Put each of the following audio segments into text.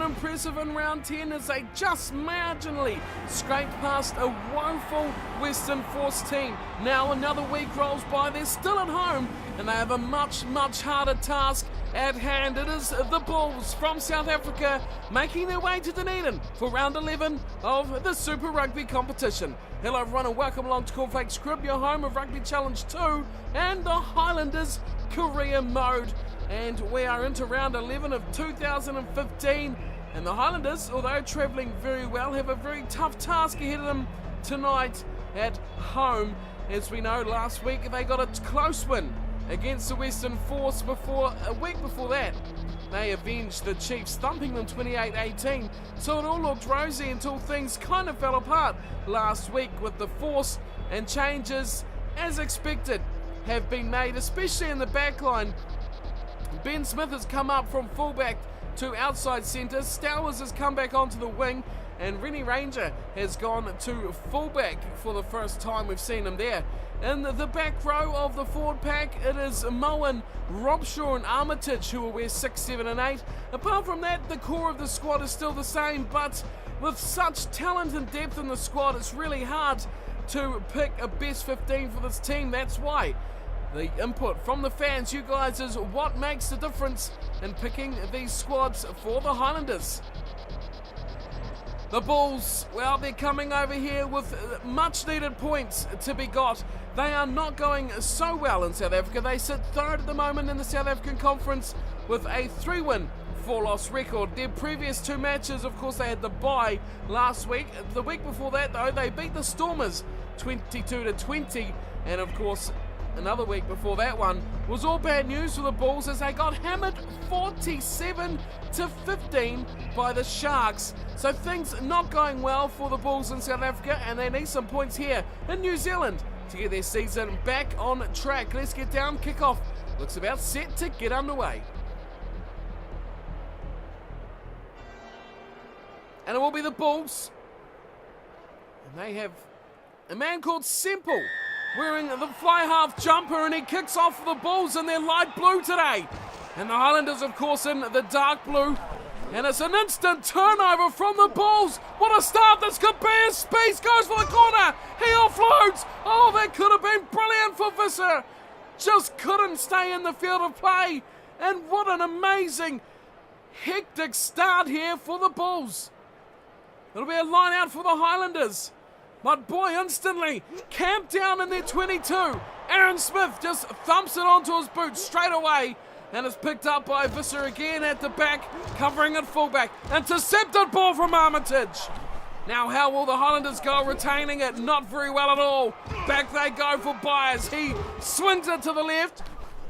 and impressive in round 10 as they just marginally scraped past a woeful Western Force team. Now another week rolls by, they're still at home and they have a much harder task at hand. It is the Bulls from South Africa making their way to Dunedin for round 11 of the Super Rugby competition. Hello everyone and welcome along to Cornflake's Crib, your home of Rugby Challenge 2 and the Highlanders career mode. And we are into round 11 of 2015, and the Highlanders, although travelling very well, have a very tough task ahead of them tonight at home. As we know, last week they got a close win against the Western Force. A week before that, they avenged the Chiefs, thumping them 28-18. So it all looked rosy until things kind of fell apart last week with the Force, and changes, as expected, have been made, especially in the back line. Ben Smith has come up from fullback to outside centre, Stowers has come back onto the wing, and Rennie Ranger has gone to fullback for the first time we've seen him there. In the back row of the forward pack, it is Moen, Robshaw and Armitage who will wear 6, 7 and 8. Apart from that, the core of the squad is still the same, but with such talent and depth in the squad, it's really hard to pick a best 15 for this team. That's why the input from the fans, you guys, is what makes the difference in picking these squads for the Highlanders. The Bulls, well, they're coming over here with much needed points to be got. They are not going so well in South Africa. They sit third at the moment in the South African Conference with a 3-win, 4-loss record. Their previous 2 matches, of course, they had the bye last week. The week before that, though, they beat the Stormers 22-20, and of course, another week before that one was all bad news for the Bulls as they got hammered 47-15 by the Sharks. So things not going well for the Bulls in South Africa, and they need some points here in New Zealand to get their season back on track. Let's get down. Kickoff looks about set to get underway. And it will be the Bulls. And they have a man called Semple wearing the fly half jumper, and he kicks off for the Bulls in their light blue today. And the Highlanders, of course, in the dark blue. And it's an instant turnover from the Bulls. What a start this could be as Spees goes for the corner. He offloads. Oh, that could have been brilliant for Visser. Just couldn't stay in the field of play. And what an amazing, hectic start here for the Bulls. It'll be a line out for the Highlanders. But boy, instantly camped down in their 22. Aaron Smith just thumps it onto his boot straight away, and it's picked up by Visser again at the back, covering at fullback. Intercepted ball from Armitage. Now how will the Highlanders go retaining it? Not very well at all. Back they go for Byers. He swings it to the left,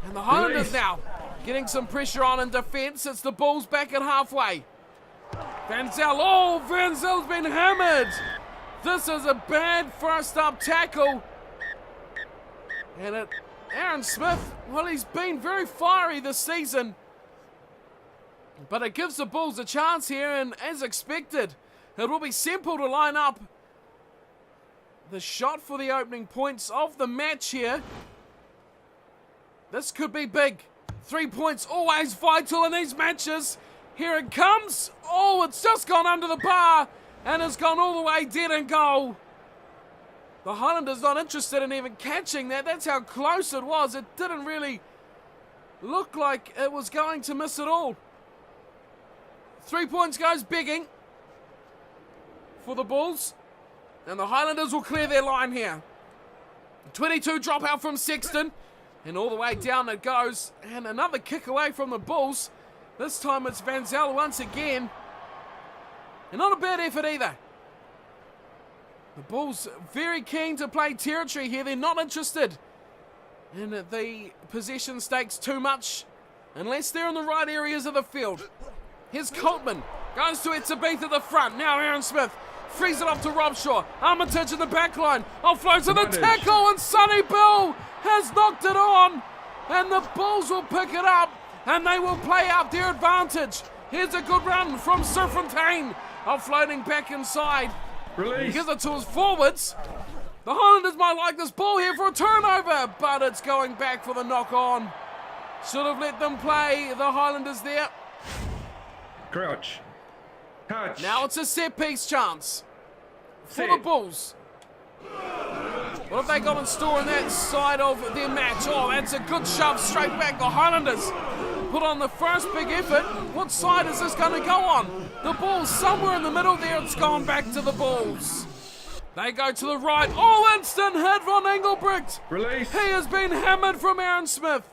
and the Highlanders now getting some pressure on in defence. It's the Bulls back at halfway. Van Zyl, oh, Van Zyl's been hammered. This is a bad first up tackle. And Aaron Smith, well, he's been very fiery this season. But it gives the Bulls a chance here, and as expected, it will be Semple to line up the shot for the opening points of the match here. This could be big. 3 points, always vital in these matches. Here it comes. Oh, it's just gone under the bar. And it's gone all the way dead in goal. The Highlanders not interested in even catching that. That's how close it was. It didn't really look like it was going to miss at all. 3 points goes begging for the Bulls. And the Highlanders will clear their line here. 22 drop out from Sexton. And all the way down it goes. And another kick away from the Bulls. This time it's Van Zyl once again. And not a bad effort either. The Bulls very keen to play territory here. They're not interested in the possession stakes too much unless they're in the right areas of the field. Here's Coltman. Goes to Etzebeth at the front. Now Aaron Smith frees it off to Robshaw. Armitage in the back line. Offloads to the tackle, and Sonny Bill has knocked it on. And the Bulls will pick it up, and they will play out their advantage. Here's a good run from Serfontaine. Offloading back inside. Release. He gives it to his forwards. The Highlanders might like this ball here for a turnover, but it's going back for the knock on. Should have let them play, the Highlanders there. Crouch. Touch. Now it's a set-piece chance for the Bulls. What have they got in store in that side of their match? Oh, that's a good shove straight back. The Highlanders put on the first big effort. What side is this going to go on? The Bulls somewhere in the middle there. It's gone back to the Bulls. They go to the right. Oh, instant hit from Engelbrecht. Release. He has been hammered from Aaron Smith.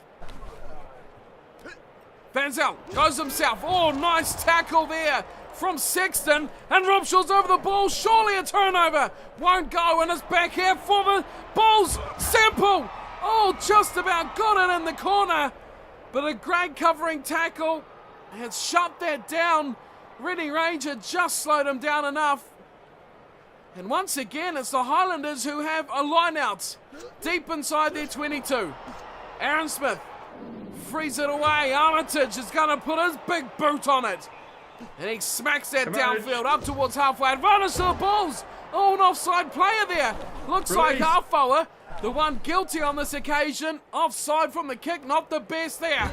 Van Zyl goes himself. Oh, nice tackle there from Sexton. And Robshaw's over the ball. Surely a turnover. Won't go, and it's back here for the Bulls. Simple. Oh, just about got it in the corner. But a great covering tackle has shut that down. Reading Ranger just slowed him down enough. And once again, it's the Highlanders who have a line out deep inside their 22. Aaron Smith frees it away. Armitage is going to put his big boot on it. And he smacks that downfield up towards halfway. Advantage to the Bulls. Oh, an offside player there. Looks like Halfower, the one guilty on this occasion. Offside from the kick, not the best there.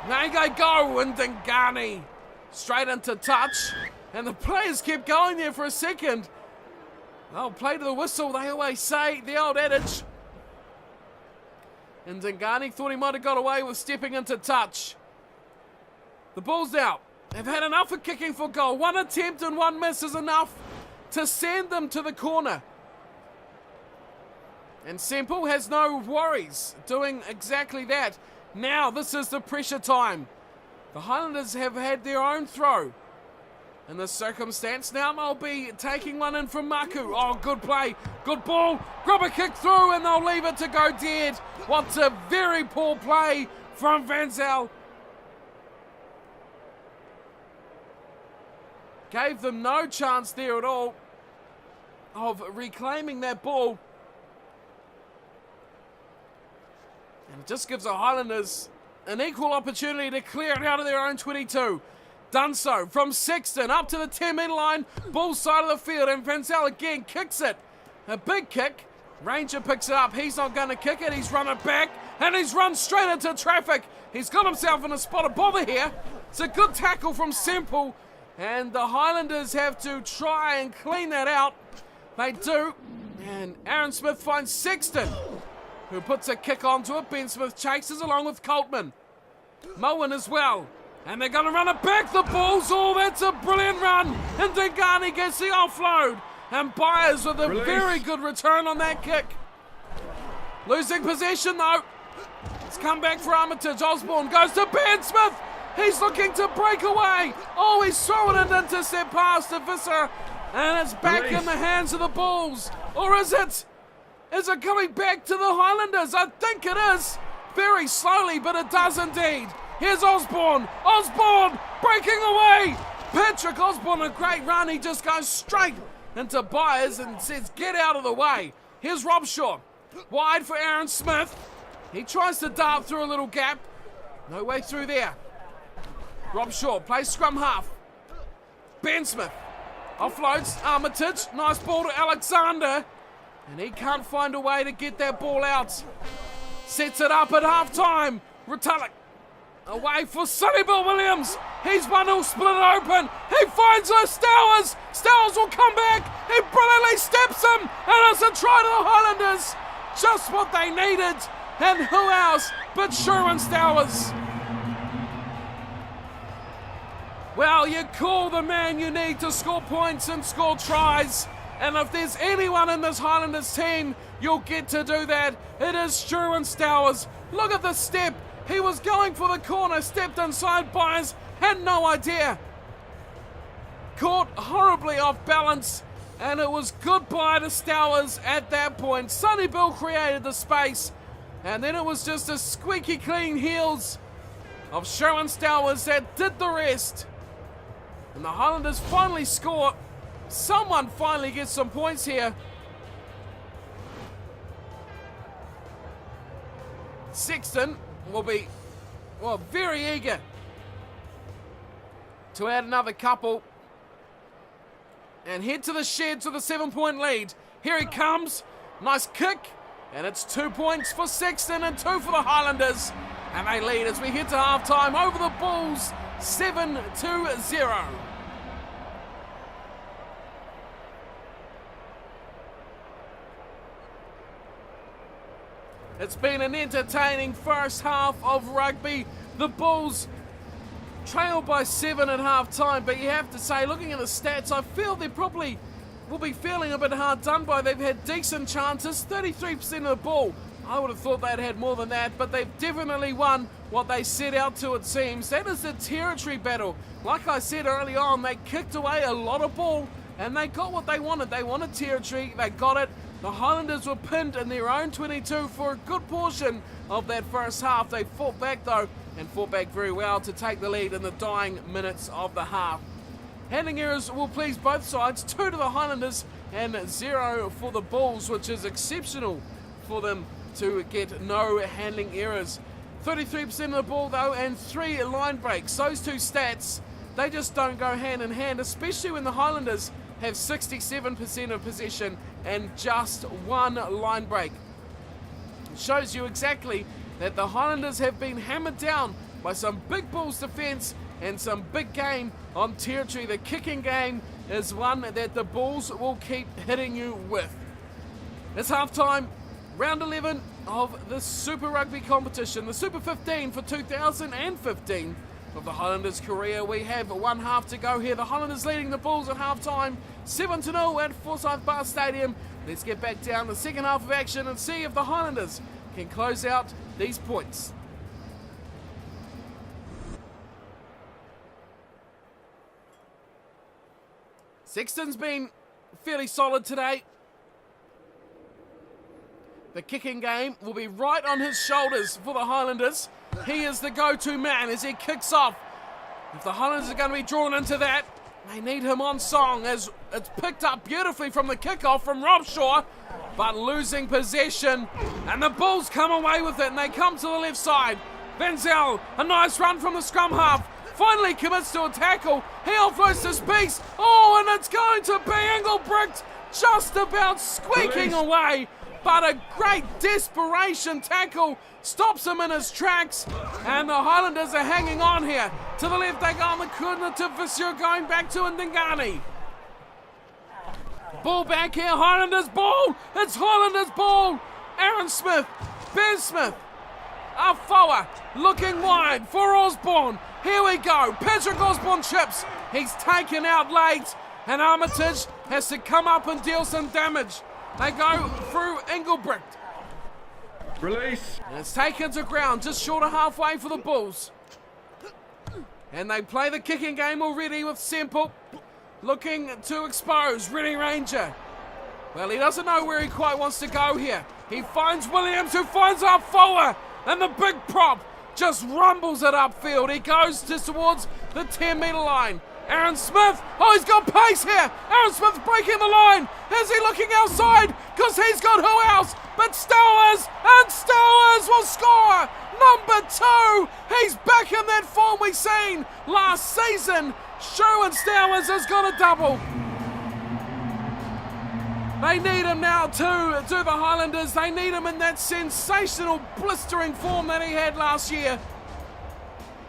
There they go, and Dingani straight into touch. And the players kept going there for a second. Oh, play to the whistle, they always say, the old adage. And Dingani thought he might have got away with stepping into touch. The Bulls now have had enough of kicking for goal. One attempt and one miss is enough to send them to the corner. And Semple has no worries doing exactly that. Now this is the pressure time. The Highlanders have had their own throw. In this circumstance, now they'll be taking one in from Maku. Oh, good play, good ball. Grab a kick through and they'll leave it to go dead. What a very poor play from Van Zyl. Gave them no chance there at all of reclaiming that ball. And it just gives the Highlanders an equal opportunity to clear it out of their own 22. Done so from Sexton up to the 10-metre line, Bulls side of the field, and Van Zyl again kicks it. A big kick. Ranger picks it up. He's not going to kick it. He's run it back, and he's run straight into traffic. He's got himself in a spot of bother here. It's a good tackle from Semple, and the Highlanders have to try and clean that out. They do, and Aaron Smith finds Sexton, who puts a kick onto it. Ben Smith chases along with Coltman. Moen as well. And they're going to run it back, the Bulls. Oh, that's a brilliant run. And Dingani gets the offload. And Byers with a very good return on that kick. Losing possession, though. It's come back for Armitage. Osborne goes to Ben Smith. He's looking to break away. Oh, he's throwing an intercept pass to Visser. And it's back in the hands of the Bulls. Or is it? Is it coming back to the Highlanders? I think it is. Very slowly, but it does indeed. Here's Osborne. Osborne breaking away. Patrick Osborne, a great run. He just goes straight into Byers and says, get out of the way. Here's Robshaw. Wide for Aaron Smith. He tries to dart through a little gap. No way through there. Robshaw plays scrum half. Ben Smith offloads Armitage. Nice ball to Alexander. And he can't find a way to get that ball out. Sets it up at half-time. Retallick away for Sonny Bill Williams. He's one who'll split it open. He finds Stowers. Stowers will come back. He brilliantly steps him. And it's a try to the Highlanders. Just what they needed. And who else but Sherwin Stowers? Well, you call the man you need to score points and score tries. And if there's anyone in this Highlanders team, you'll get to do that. It is Sherwin Stowers. Look at the step. He was going for the corner, stepped inside Byers, had no idea. Caught horribly off balance, and it was goodbye to Stowers at that point. Sonny Bill created the space, and then it was just a squeaky clean heels of Sherwin Stowers that did the rest. And the Highlanders finally score. Someone finally gets some points here. Sexton will be, well, very eager to add another couple and head to the sheds with a 7-point lead. Here he comes. Nice kick. And it's 2 points for Sexton and 2 for the Highlanders. And they lead as we head to halftime over the Bulls, 7-0. It's been an entertaining first half of rugby. The Bulls trailed by 7 at half time, but you have to say, looking at the stats, I feel they probably will be feeling a bit hard done by. They've had decent chances, 33% of the ball. I would have thought they'd had more than that, but they've definitely won what they set out to, it seems. That is the territory battle. Like I said early on, they kicked away a lot of ball and they got what they wanted. They wanted territory, they got it. The Highlanders were pinned in their own 22 for a good portion of that first half. They fought back though, and fought back very well to take the lead in the dying minutes of the half. Handling errors will please both sides, 2 to the Highlanders and 0 for the Bulls, which is exceptional for them to get no handling errors. 33% of the ball though, and 3 line breaks. Those two stats, they just don't go hand in hand, especially when the Highlanders have 67% of possession and just 1 line break. It shows you exactly that the Highlanders have been hammered down by some big Bulls defence and some big game on territory. The kicking game is one that the Bulls will keep hitting you with. It's half time, round 11 of the Super Rugby competition, the Super 15 for 2015 of the Highlanders' career. We have one half to go here. The Highlanders leading the Bulls at half time, 7-0 at Forsyth Bar Stadium. Let's get back down the second half of action and see if the Highlanders can close out these points. Sexton's been fairly solid today. The kicking game will be right on his shoulders for the Highlanders. He is the go-to man as he kicks off. If the Highlanders are going to be drawn into that, they need him on song, as it's picked up beautifully from the kickoff from Rob Shaw, but losing possession, and the Bulls come away with it, and they come to the left side. Van Zyl, a nice run from the scrum half, finally commits to a tackle. He offloads to Speaks. Oh, and it's going to be Engelbrecht just about squeaking away, but a great desperation tackle stops him in his tracks, and the Highlanders are hanging on here. To the left they go on the corner to Visser, going back to Ndingani. Ball back here, Highlanders ball. It's Highlanders ball. Aaron Smith, Ben Smith, Afoa looking wide for Osborne. Here we go. Patrick Osborne chips. He's taken out late, and Armitage has to come up and deal some damage. They go through Engelbrecht. Release. And it's taken to ground, just short of halfway for the Bulls. And they play the kicking game already with Semple looking to expose Ready Ranger. Well, he doesn't know where he quite wants to go here. He finds Williams, who finds Afoa, and the big prop just rumbles it upfield. He goes just towards the 10-metre line. Aaron Smith, oh, he's got pace here. Aaron Smith's breaking the line. Is he looking outside? Because he's got who else but Stowers, and Stowers will score. Number 2, he's back in that form we seen last season. Sherwin Stowers has got a double. They need him now too, to the Highlanders. They need him in that sensational blistering form that he had last year.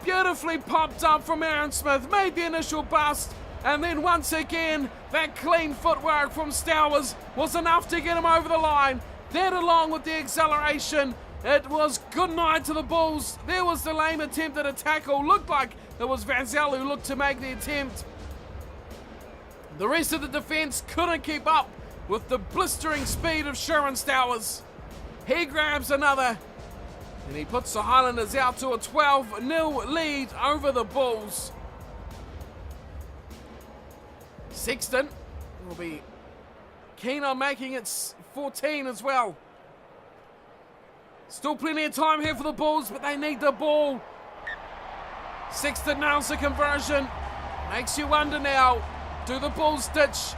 Beautifully popped up from Aaron Smith, made the initial bust, and then once again that clean footwork from Stowers was enough to get him over the line. That, along with the acceleration, it was good night to the Bulls. There was the lame attempt at a tackle. Looked like it was Van Zyl who looked to make the attempt. The rest of the defence couldn't keep up with the blistering speed of Sherwin Stowers. He grabs another, and he puts the Highlanders out to a 12-0 lead over the Bulls. Sexton will be keen on making it 14 as well. Still plenty of time here for the Bulls, but they need the ball. Sexton nails the conversion. Makes you wonder now, do the Bulls ditch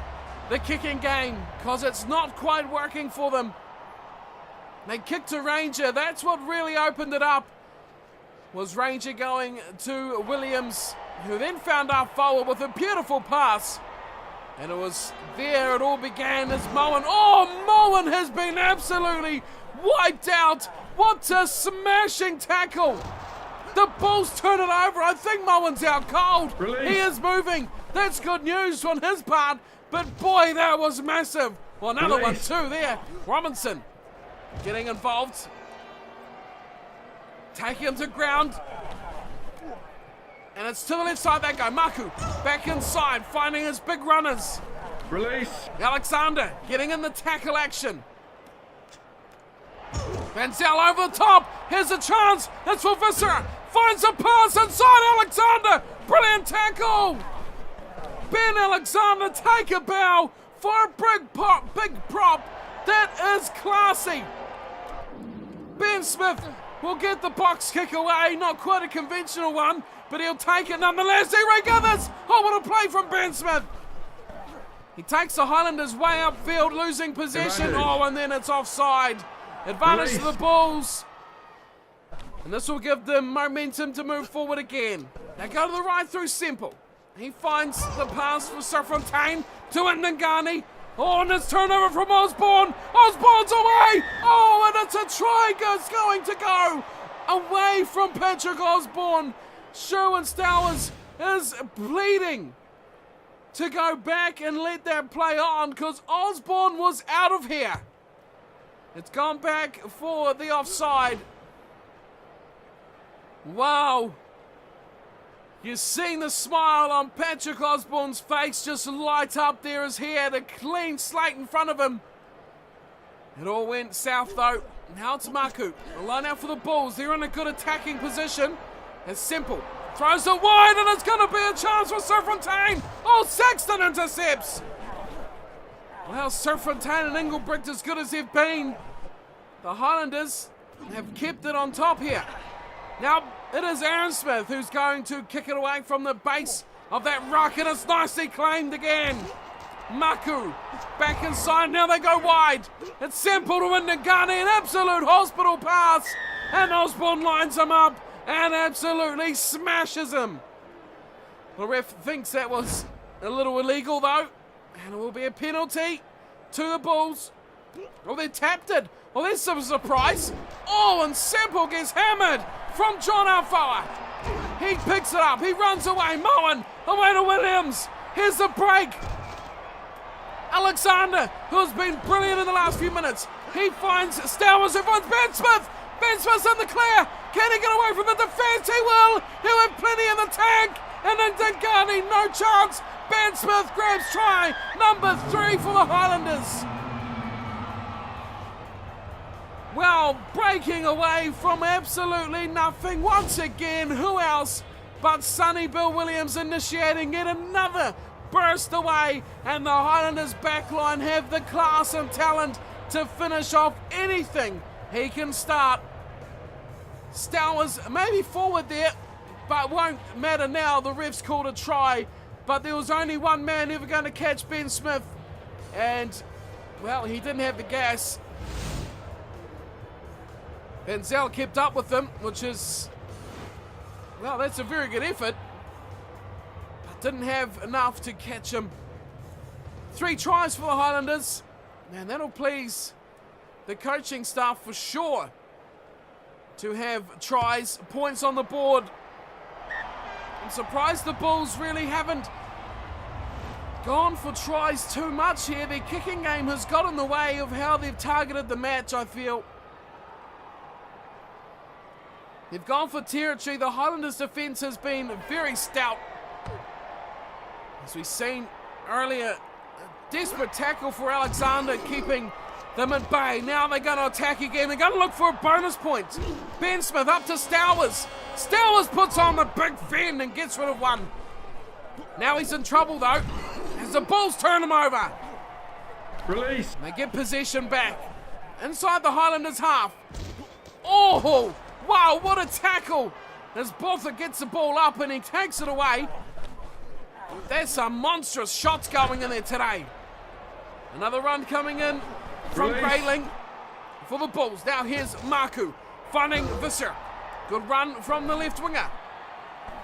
the kicking game? Because it's not quite working for them. They kicked to Ranger. That's what really opened it up. Was Ranger going to Williams, who then found Afoa with a beautiful pass. And it was there it all began as Moen. Oh, Moen has been absolutely wiped out. What a smashing tackle. The Bulls turn it over. I think Moen's out cold. Release. He is moving. That's good news on his part. But boy, that was massive. Well, another Release. one too there. Robinson getting involved. taking him to ground. And it's to the left side they go. Maku back inside, finding his big runners. Release. Alexander getting in the tackle action. Benzel over the top. Here's a chance. It's for Visser. Finds a pass inside Alexander. Brilliant tackle. Ben Alexander take a bow for a big prop. That is classy. Ben Smith will get the box kick away. Not quite a conventional one, but he'll take it nonetheless. He recovers. Oh, what a play from Ben Smith. He takes the Highlanders way upfield, losing possession. Oh, and then it's offside. Advantage to the Bulls. And this will give them momentum to move forward again. They go to the right through Semple. He finds the pass for Serfontaine to Ndangani. Oh, and it's turnover from Osborne. Osborne's away. Oh, and it's a try. It's going to go away from Patrick Osborne. Sherwin Stowers is bleeding to go back and let that play on because Osborne was out of here. It's gone back for the offside. Wow. You've seen the smile on Patrick Osborne's face just light up there as he had a clean slate in front of him. It all went south though. Now it's Maku. The line out for the Bulls. They're in a good attacking position. It's Semple. Throws it wide and it's going to be a chance for Serfontaine. Oh, Sexton intercepts. Well, Serfontaine and Engelbrecht as good as they've been. The Highlanders have kept it on top here. Now it is Aaron Smith who's going to kick it away from the base of that ruck, and it's nicely claimed again. Maku back inside. Now they go wide. It's Semple to Ndangani, an absolute hospital pass, and Osborne lines him up and absolutely smashes him. The ref thinks that was a little illegal though, and it will be a penalty to the Bulls. Oh, they tapped it. Well, there's some surprise. Oh, and Semple gets hammered from John Alfoa. He picks it up. He runs away. Moen away to Williams. Here's the break. Alexander, who has been brilliant in the last few minutes. He finds Stowers, who finds Ben Smith. Ben Smith's in the clear. Can he get away from the defense? He will. He'll have plenty in the tank. And then Ndangani, no chance. Ben Smith grabs try number 3 for the Highlanders. Well, breaking away from absolutely nothing once again. Who else but Sonny Bill Williams initiating yet another burst away, and the Highlanders backline have the class and talent to finish off anything he can start. Stowers maybe forward there, but won't matter now. The refs called a try, but there was only one man ever going to catch Ben Smith, and well, he didn't have the gas. Benzel kept up with them, which is, well, that's a very good effort. But didn't have enough to catch him. 3 tries for the Highlanders. Man, that'll please the coaching staff for sure to have tries, points on the board. I'm surprised the Bulls really haven't gone for tries too much here. Their kicking game has got in the way of how they've targeted the match, I feel. They've gone for territory. The Highlanders' defence has been very stout. As we've seen earlier, a desperate tackle for Alexander, keeping them at bay. Now they're going to attack again. They're going to look for a bonus point. Ben Smith up to Stowers. Stowers puts on the big fend and gets rid of one. Now he's in trouble though, as the Bulls turn him over. Release. They get possession back. Inside the Highlanders' half. Oh! Wow, what a tackle! As Botha gets the ball up and he takes it away. There's some monstrous shots going in there today. Another run coming in from Grayling for the Bulls. Now here's Maku finding Visser. Good run from the left winger.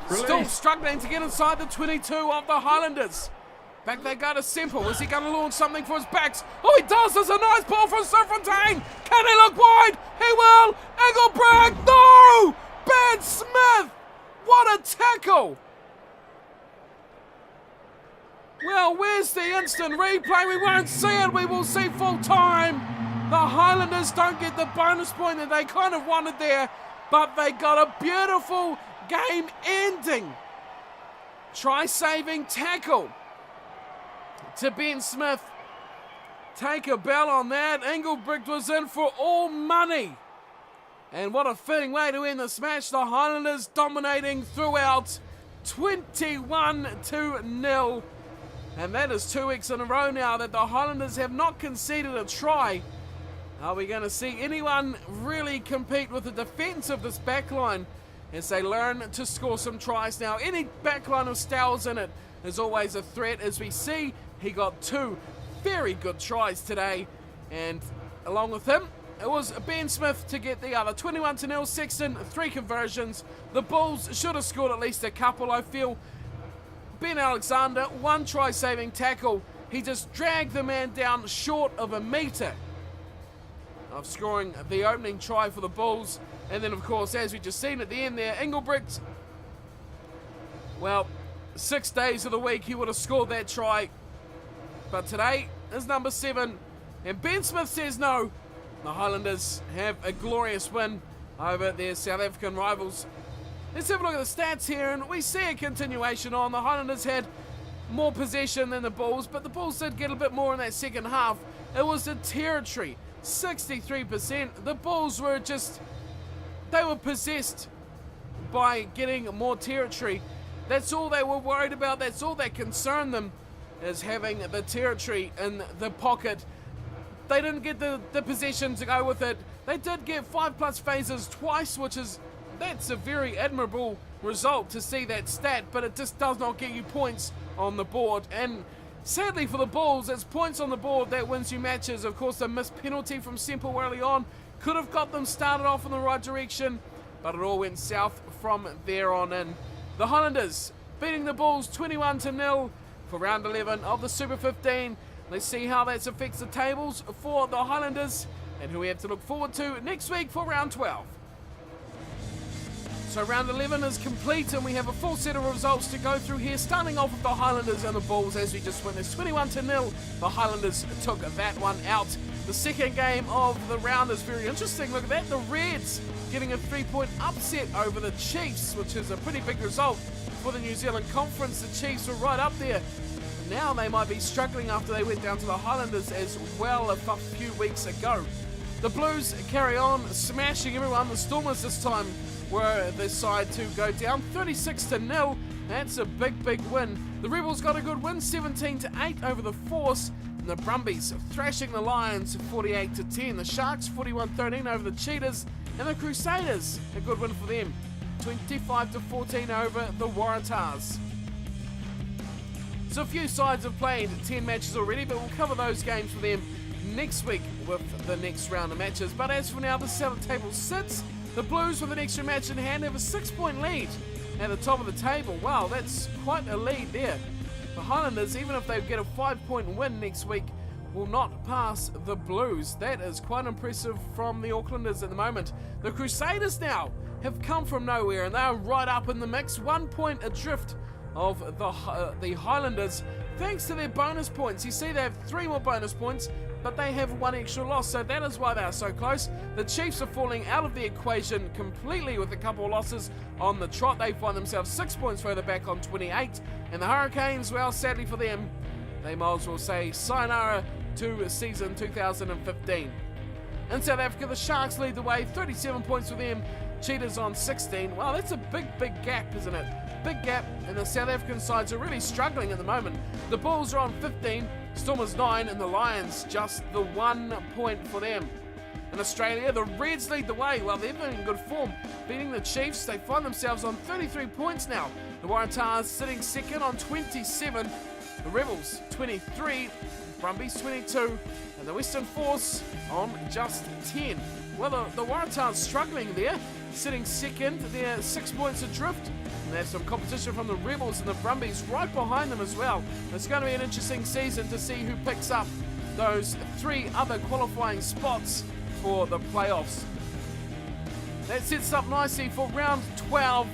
Still struggling to get inside the 22 of the Highlanders. Back they go to Semple. Is he going to launch something for his backs? Oh, he does. There's a nice ball from Serfontaine. Can he look wide? He will. Engelbrecht. No! Ben Smith. What a tackle. Well, where's the instant replay? We won't see it. We will see full time. The Highlanders don't get the bonus point that they kind of wanted there. but they got a beautiful game-ending try-saving tackle to Ben Smith. Take a bell on that. Engelbrecht was in for all money. And what a fitting way to end this match. The Highlanders dominating throughout, 21-0. And that is 2 weeks in a row now that the Highlanders have not conceded a try. Are we going to see anyone really compete with the defence of this backline as they learn to score some tries now? Any backline of Stowers in it is always a threat. As we see, he got 2 very good tries today. And along with him, it was Ben Smith to get the other. 21-0, Sexton, 3 conversions. The Bulls should have scored at least a couple, I feel. Ben Alexander, 1 try-saving tackle. He just dragged the man down short of a metre of scoring the opening try for the Bulls. And then, of course, as we just seen at the end there, Engelbrecht, well, 6 days of the week he would have scored that try. But today is number 7. And Ben Smith says no. The Highlanders have a glorious win over their South African rivals. Let's have a look at the stats here, and we see a continuation on. The Highlanders had more possession than the Bulls, but the Bulls did get a bit more in that second half. It was the territory, 63%. The Bulls were they were possessed by getting more territory. That's all they were worried about. That's all that concerned them, is having the territory in the pocket. They didn't get the possession to go with it. They did get 5+ phases twice, that's a very admirable result to see that stat, but it just does not get you points on the board. And sadly for the Bulls, it's points on the board that wins you matches. Of course, the missed penalty from Semple early on could have got them started off in the right direction, but it all went south from there on in. The Highlanders beating the Bulls 21-0 for round 11 of the Super 15. Let's see how that affects the tables for the Highlanders and who we have to look forward to next week for round 12. So round 11 is complete, and we have a full set of results to go through here, starting off with the Highlanders and the Bulls. As we just witnessed, 21-0. The Highlanders took that one out. The second game of the round is very interesting. Look at that, the Reds getting a 3-point upset over the Chiefs, which is a pretty big result for the New Zealand Conference. The Chiefs were right up there. Now they might be struggling after they went down to the Highlanders as well a few weeks ago. The Blues carry on smashing everyone. The Stormers this time were the side to go down 36-0. That's a big win. The Rebels got a good win, 17-8 over the Force. And the Brumbies thrashing the Lions 48-10. The Sharks 41-13 over the Cheetahs. And the Crusaders, a good win for them, 25-14 over the Waratahs. So a few sides have played 10 matches already, but we'll cover those games for them next week with the next round of matches. But as for now, the table sits. The Blues, with an extra match in hand, have a 6-point lead at the top of the table. Wow, that's quite a lead there. The Highlanders, even if they get a 5-point win next week, will not pass the Blues. That is quite impressive from the Aucklanders at the moment. The Crusaders now have come from nowhere, and they are right up in the mix, 1 point adrift of the Highlanders, thanks to their bonus points. You see, they have 3 more bonus points, but they have 1 extra loss, so that is why they are so close. The Chiefs are falling out of the equation completely with a couple of losses on the trot. They find themselves 6 points further back on 28. And the Hurricanes, well, sadly for them, they might as well say sayonara to season 2015. In South Africa, the Sharks lead the way, 37 points for them. Cheetahs on 16. Wow, that's a big gap, isn't it? Big gap, and the South African sides are really struggling at the moment. The Bulls are on 15, Stormers 9, and the Lions just the 1 point for them. In Australia, the Reds lead the way. Well, they've been in good form, beating the Chiefs. They find themselves on 33 points now. The Waratahs sitting second on 27. The Rebels 23, Brumbies 22, and the Western Force on just 10. Well, the Waratahs struggling there, sitting second. They're 6 points adrift. And they have some competition from the Rebels and the Brumbies right behind them as well. It's going to be an interesting season to see who picks up those 3 other qualifying spots for the playoffs. That sets up nicely for round 12,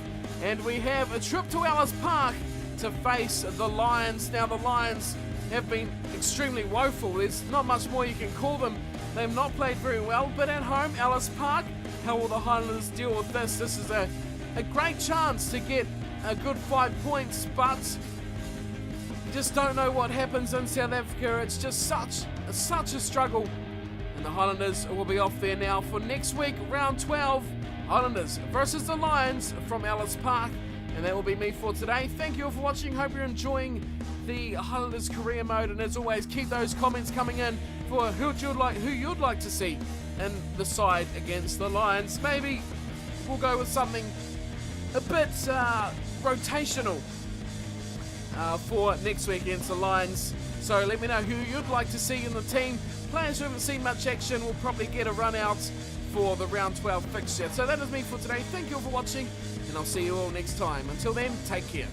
and we have a trip to Ellis Park to face the Lions. Now the Lions have been extremely woeful. There's not much more you can call them. They've not played very well, but at home, Ellis Park, how will the Highlanders deal with this? This is a great chance to get a good 5 points, but you just don't know what happens in South Africa. It's just such a struggle. And the Highlanders will be off there now for next week, round 12. Highlanders versus the Lions from Ellis Park. And that will be me for today. Thank you all for watching. Hope you're enjoying the Highlanders career mode. And as always, keep those comments coming in for who you'd like to see in the side against the Lions. Maybe we'll go with something a bit rotational for next week against the Lions. So let me know who you'd like to see in the team. Players who haven't seen much action will probably get a run out for the round 12 fixture. So that is me for today. Thank you all for watching, and I'll see you all next time. Until then, take care.